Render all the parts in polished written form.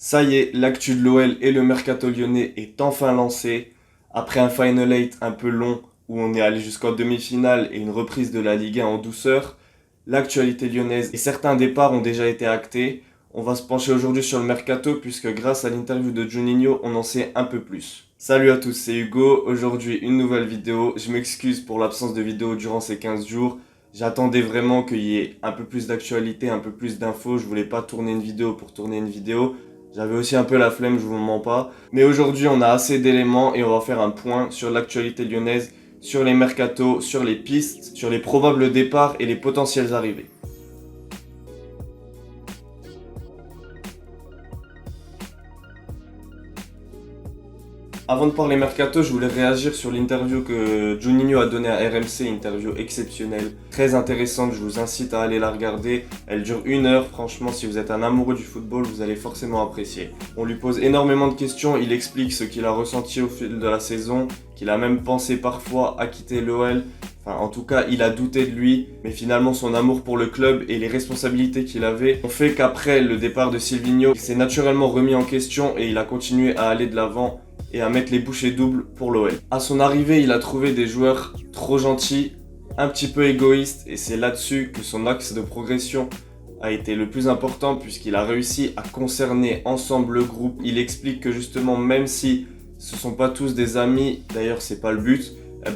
Ça y est, l'actu de l'OL et le mercato lyonnais est enfin lancé. Après un Final 8 un peu long où on est allé jusqu'en demi-finale et une reprise de la Ligue 1 en douceur, l'actualité lyonnaise et certains départs ont déjà été actés. On va se pencher aujourd'hui sur le mercato puisque grâce à l'interview de Juninho, on en sait un peu plus. Salut à tous, c'est Hugo. Aujourd'hui, une nouvelle vidéo. Je m'excuse pour l'absence de vidéo durant ces 15 jours. J'attendais vraiment qu'il y ait un peu plus d'actualité, un peu plus d'infos. Je voulais pas tourner une vidéo pour tourner une vidéo. J'avais aussi un peu la flemme, je vous mens pas. Mais aujourd'hui, on a assez d'éléments et on va faire un point sur l'actualité lyonnaise, sur les mercatos, sur les pistes, sur les probables départs et les potentielles arrivées. Avant de parler mercato, je voulais réagir sur l'interview que Juninho a donnée à RMC, interview exceptionnelle, très intéressante, je vous incite à aller la regarder. Elle dure 1 heure, franchement si vous êtes un amoureux du football, vous allez forcément apprécier. On lui pose énormément de questions, il explique ce qu'il a ressenti au fil de la saison, qu'il a même pensé parfois à quitter l'OL. Enfin, en tout cas, il a douté de lui, mais finalement son amour pour le club et les responsabilités qu'il avait ont fait qu'après le départ de Silvinho, il s'est naturellement remis en question et il a continué à aller de l'avant et à mettre les bouchées doubles pour l'OL. À son arrivée, il a trouvé des joueurs trop gentils, un petit peu égoïstes, et c'est là-dessus que son axe de progression a été le plus important puisqu'il a réussi à concerner ensemble le groupe. Il explique que justement, même si ce sont pas tous des amis, d'ailleurs c'est pas le but,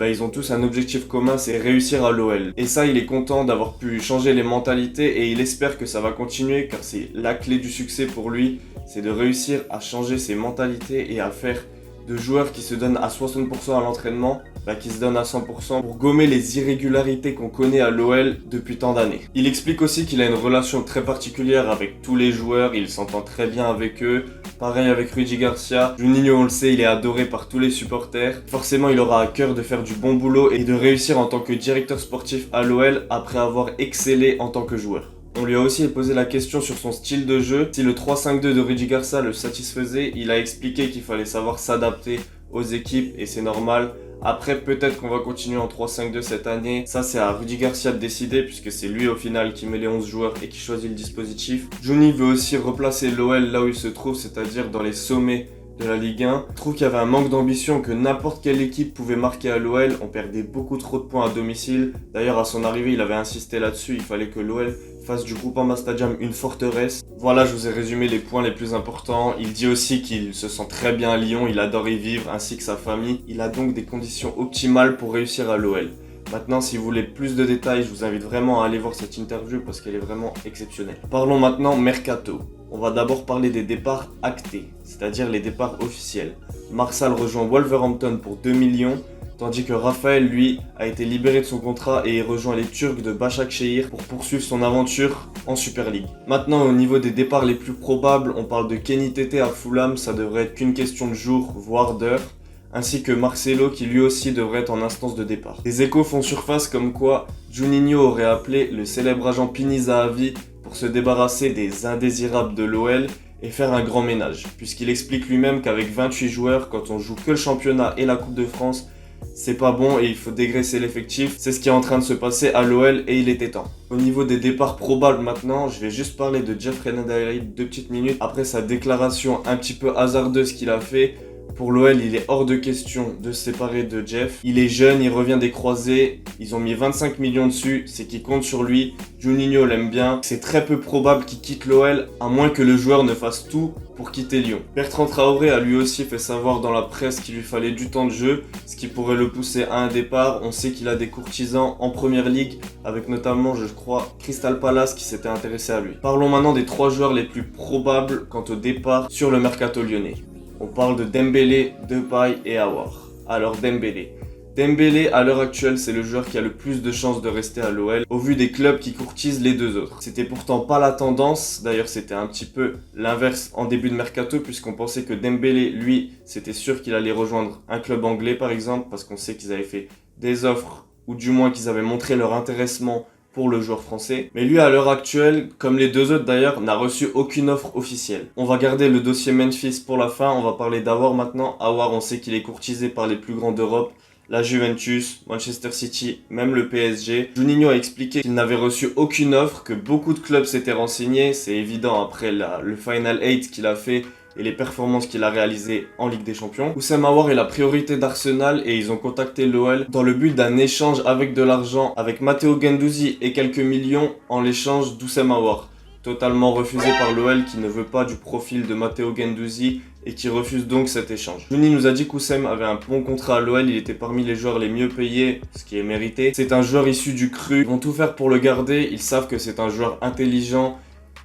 ils ont tous un objectif commun, c'est réussir à l'OL. Et ça, il est content d'avoir pu changer les mentalités et il espère que ça va continuer car c'est la clé du succès pour lui, c'est de réussir à changer ses mentalités et à faire de joueurs qui se donnent à 60% à l'entraînement, qui se donnent à 100% pour gommer les irrégularités qu'on connaît à l'OL depuis tant d'années. Il explique aussi qu'il a une relation très particulière avec tous les joueurs, il s'entend très bien avec eux. Pareil avec Rudy Garcia. Juninho, on le sait, il est adoré par tous les supporters. Forcément, il aura à cœur de faire du bon boulot et de réussir en tant que directeur sportif à l'OL après avoir excellé en tant que joueur. On lui a aussi posé la question sur son style de jeu. Si le 3-5-2 de Rudy Garcia le satisfaisait, il a expliqué qu'il fallait savoir s'adapter aux équipes et c'est normal. Après, peut-être qu'on va continuer en 3-5-2 cette année. Ça, c'est à Rudy Garcia de décider puisque c'est lui au final qui met les 11 joueurs et qui choisit le dispositif. Juni veut aussi replacer l'OL là où il se trouve, c'est-à-dire dans les sommets de la Ligue 1. Je trouve qu'il y avait un manque d'ambition, que n'importe quelle équipe pouvait marquer à l'OL. On perdait beaucoup trop de points à domicile. D'ailleurs, à son arrivée, il avait insisté là-dessus. Il fallait que l'OL fasse du Groupama Stadium une forteresse. Voilà, je vous ai résumé les points les plus importants. Il dit aussi qu'il se sent très bien à Lyon, il adore y vivre, ainsi que sa famille. Il a donc des conditions optimales pour réussir à l'OL. Maintenant, si vous voulez plus de détails, je vous invite vraiment à aller voir cette interview parce qu'elle est vraiment exceptionnelle. Parlons maintenant mercato. On va d'abord parler des départs actés, c'est-à-dire les départs officiels. Marsal rejoint Wolverhampton pour 2 millions, tandis que Raphaël, lui, a été libéré de son contrat et rejoint les Turcs de Başakşehir pour poursuivre son aventure en Super League. Maintenant, au niveau des départs les plus probables, on parle de Kenny Tété à Fulham, ça devrait être qu'une question de jours, voire d'heures, ainsi que Marcelo qui lui aussi devrait être en instance de départ. Les échos font surface comme quoi Juninho aurait appelé le célèbre agent Pini Zahavi pour se débarrasser des indésirables de l'OL et faire un grand ménage, puisqu'il explique lui-même qu'avec 28 joueurs, quand on joue que le championnat et la Coupe de France, c'est pas bon et il faut dégraisser l'effectif. C'est ce qui est en train de se passer à l'OL et il était temps. Au niveau des départs probables maintenant, je vais juste parler de Jeff Renadari 2 petites minutes après sa déclaration un petit peu hasardeuse qu'il a fait. Pour l'OL, il est hors de question de se séparer de Jeff. Il est jeune, il revient des croisés. Ils ont mis 25 millions dessus, c'est qu'il compte sur lui. Juninho l'aime bien. C'est très peu probable qu'il quitte l'OL, à moins que le joueur ne fasse tout pour quitter Lyon. Bertrand Traoré a lui aussi fait savoir dans la presse qu'il lui fallait du temps de jeu, ce qui pourrait le pousser à un départ. On sait qu'il a des courtisans en Première Ligue, avec notamment, je crois, Crystal Palace qui s'était intéressé à lui. Parlons maintenant des 3 joueurs les plus probables quant au départ sur le mercato lyonnais. On parle de Dembélé, Depay et Aouar. Alors Dembélé. Dembélé, à l'heure actuelle, c'est le joueur qui a le plus de chances de rester à l'OL, au vu des clubs qui courtisent les 2 autres. C'était pourtant pas la tendance, d'ailleurs c'était un petit peu l'inverse en début de mercato, puisqu'on pensait que Dembélé, lui, c'était sûr qu'il allait rejoindre un club anglais par exemple, parce qu'on sait qu'ils avaient fait des offres, ou du moins qu'ils avaient montré leur intéressement pour le joueur français. Mais lui, à l'heure actuelle, comme les 2 autres d'ailleurs, n'a reçu aucune offre officielle. On va garder le dossier Memphis pour la fin, on va parler d'Aouar maintenant. Aouar, on sait qu'il est courtisé par les plus grands d'Europe. la Juventus, Manchester City, même le PSG. Juninho a expliqué qu'il n'avait reçu aucune offre, que beaucoup de clubs s'étaient renseignés. C'est évident après le Final 8 qu'il a fait et les performances qu'il a réalisées en Ligue des Champions. Houssem Aouar est la priorité d'Arsenal et ils ont contacté l'OL dans le but d'un échange avec de l'argent, avec Matteo Guendouzi et quelques millions en l'échange d'Houssem Aouar. Totalement refusé par l'OL qui ne veut pas du profil de Matteo Guendouzi et qui refuse donc cet échange. Juni nous a dit qu'Houssem avait un bon contrat à l'OL, il était parmi les joueurs les mieux payés, ce qui est mérité. C'est un joueur issu du cru, ils vont tout faire pour le garder, ils savent que c'est un joueur intelligent,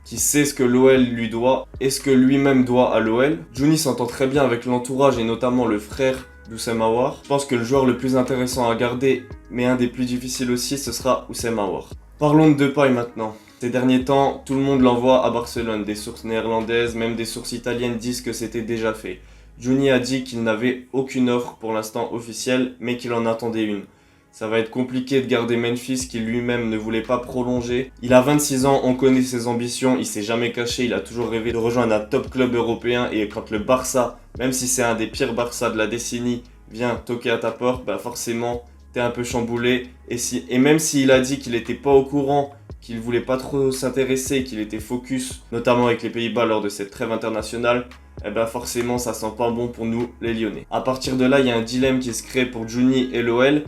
qui sait ce que l'OL lui doit et ce que lui-même doit à l'OL. Juni s'entend très bien avec l'entourage et notamment le frère d'Houssem Aouar. Je pense que le joueur le plus intéressant à garder, mais un des plus difficiles aussi, ce sera Houssem Aouar. Parlons de Depay maintenant. Ces derniers temps, tout le monde l'envoie à Barcelone. Des sources néerlandaises, même des sources italiennes disent que c'était déjà fait. Juni a dit qu'il n'avait aucune offre pour l'instant officielle, mais qu'il en attendait une. Ça va être compliqué de garder Memphis qui lui-même ne voulait pas prolonger. Il a 26 ans, on connaît ses ambitions, il s'est jamais caché, il a toujours rêvé de rejoindre un top club européen et quand le Barça, même si c'est un des pires Barça de la décennie, vient toquer à ta porte, bah forcément t'es un peu chamboulé. Et même s'il a dit qu'il était pas au courant, qu'il voulait pas trop s'intéresser, qu'il était focus, notamment avec les Pays-Bas lors de cette trêve internationale, eh ben forcément ça sent pas bon pour nous les Lyonnais. À partir de là, il y a un dilemme qui se crée pour Juni et l'OL.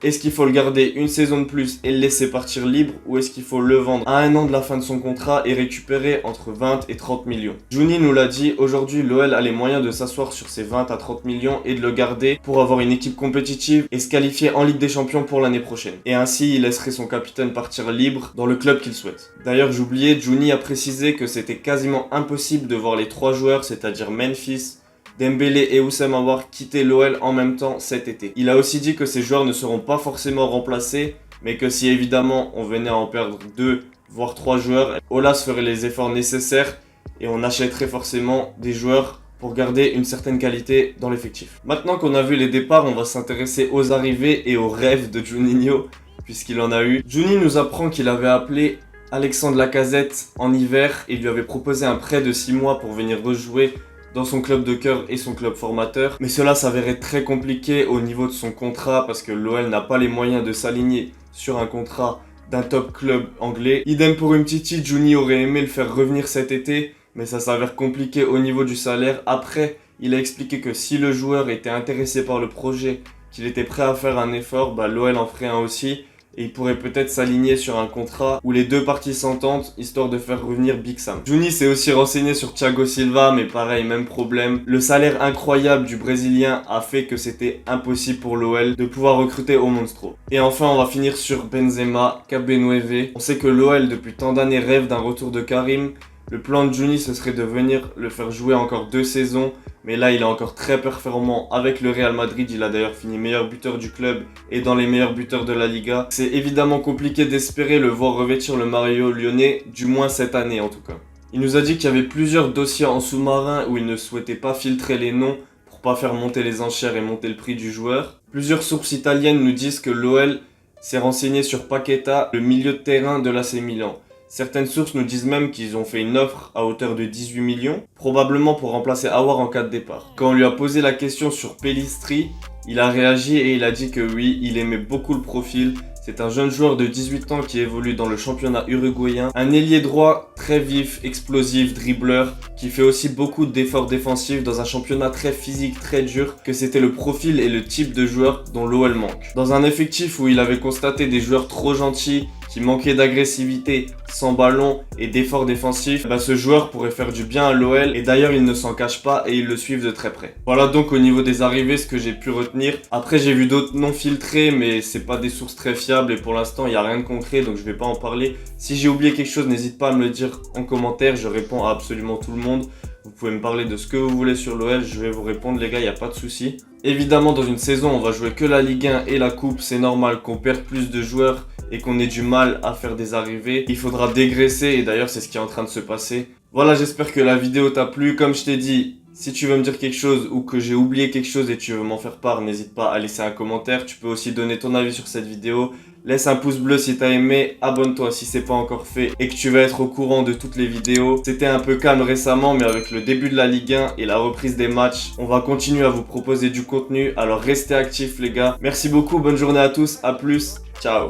Est-ce qu'il faut le garder une saison de plus et le laisser partir libre ou est-ce qu'il faut le vendre à un an de la fin de son contrat et récupérer entre 20 et 30 millions? Juni nous l'a dit, aujourd'hui l'OL a les moyens de s'asseoir sur ces 20 à 30 millions et de le garder pour avoir une équipe compétitive et se qualifier en Ligue des Champions pour l'année prochaine. Et ainsi il laisserait son capitaine partir libre dans le club qu'il souhaite. D'ailleurs j'oubliais, Juni a précisé que c'était quasiment impossible de voir les trois joueurs, c'est-à-dire Memphis, Dembélé et Houssem Aouar quitter l'OL en même temps cet été. Il a aussi dit que ces joueurs ne seront pas forcément remplacés, mais que si évidemment on venait à en perdre 2 voire 3 joueurs, Aulas ferait les efforts nécessaires et on achèterait forcément des joueurs pour garder une certaine qualité dans l'effectif. Maintenant qu'on a vu les départs, on va s'intéresser aux arrivées et aux rêves de Juninho, puisqu'il en a eu. Juni nous apprend qu'il avait appelé Alexandre Lacazette en hiver et lui avait proposé un prêt de 6 mois pour venir rejouer dans son club de cœur et son club formateur. Mais cela s'avérait très compliqué au niveau de son contrat parce que l'OL n'a pas les moyens de s'aligner sur un contrat d'un top club anglais. Idem pour Umtiti, Juni aurait aimé le faire revenir cet été, mais ça s'avère compliqué au niveau du salaire. Après, il a expliqué que si le joueur était intéressé par le projet, qu'il était prêt à faire un effort, bah l'OL en ferait un aussi. Et il pourrait peut-être s'aligner sur un contrat où les deux parties s'entendent, histoire de faire revenir Big Sam. Juni s'est aussi renseigné sur Thiago Silva, mais pareil, même problème. Le salaire incroyable du Brésilien a fait que c'était impossible pour l'OL de pouvoir recruter au Monstro. Et enfin, on va finir sur Benzema, Cabenueve. On sait que l'OL, depuis tant d'années, rêve d'un retour de Karim. Le plan de Juni, ce serait de venir le faire jouer encore 2 saisons. Mais là, il est encore très performant avec le Real Madrid. Il a d'ailleurs fini meilleur buteur du club et dans les meilleurs buteurs de la Liga. C'est évidemment compliqué d'espérer le voir revêtir le maillot lyonnais, du moins cette année en tout cas. Il nous a dit qu'il y avait plusieurs dossiers en sous-marin où il ne souhaitait pas filtrer les noms pour pas faire monter les enchères et monter le prix du joueur. Plusieurs sources italiennes nous disent que l'OL s'est renseigné sur Paqueta, le milieu de terrain de l'AC Milan. Certaines sources nous disent même qu'ils ont fait une offre à hauteur de 18 millions, probablement pour remplacer Aouar en cas de départ. Quand on lui a posé la question sur Pellistri, il a réagi et il a dit que oui, il aimait beaucoup le profil. C'est un jeune joueur de 18 ans qui évolue dans le championnat uruguayen. Un ailier droit très vif, explosif, dribbleur, qui fait aussi beaucoup d'efforts défensifs dans un championnat très physique, très dur, que c'était le profil et le type de joueur dont l'OL manque. Dans un effectif où il avait constaté des joueurs trop gentils, qui manquaient d'agressivité, sans ballon et d'efforts défensifs, bah ce joueur pourrait faire du bien à l'OL et d'ailleurs il ne s'en cache pas et ils le suivent de très près. Voilà donc au niveau des arrivées ce que j'ai pu retenir. Après j'ai vu d'autres non filtrés mais c'est pas des sources très fiables et pour l'instant il n'y a rien de concret donc je vais pas en parler. Si j'ai oublié quelque chose n'hésite pas à me le dire en commentaire, je réponds à absolument tout le monde. Vous pouvez me parler de ce que vous voulez sur l'OL, je vais vous répondre les gars, il n'y a pas de souci. Évidemment dans une saison on va jouer que la Ligue 1 et la Coupe, c'est normal qu'on perde plus de joueurs et qu'on ait du mal à faire des arrivées. Il faudra dégraisser et d'ailleurs c'est ce qui est en train de se passer. Voilà, j'espère que la vidéo t'a plu. Comme je t'ai dit, si tu veux me dire quelque chose ou que j'ai oublié quelque chose et tu veux m'en faire part, n'hésite pas à laisser un commentaire. Tu peux aussi donner ton avis sur cette vidéo, Laisse un pouce bleu si t'as aimé, abonne-toi si c'est pas encore fait et que tu vas être au courant de toutes les vidéos. C'était un peu calme récemment, mais avec le début de la Ligue 1 et la reprise des matchs, on va continuer à vous proposer du contenu. Alors restez actifs les gars. Merci beaucoup, bonne journée à tous, à plus, ciao.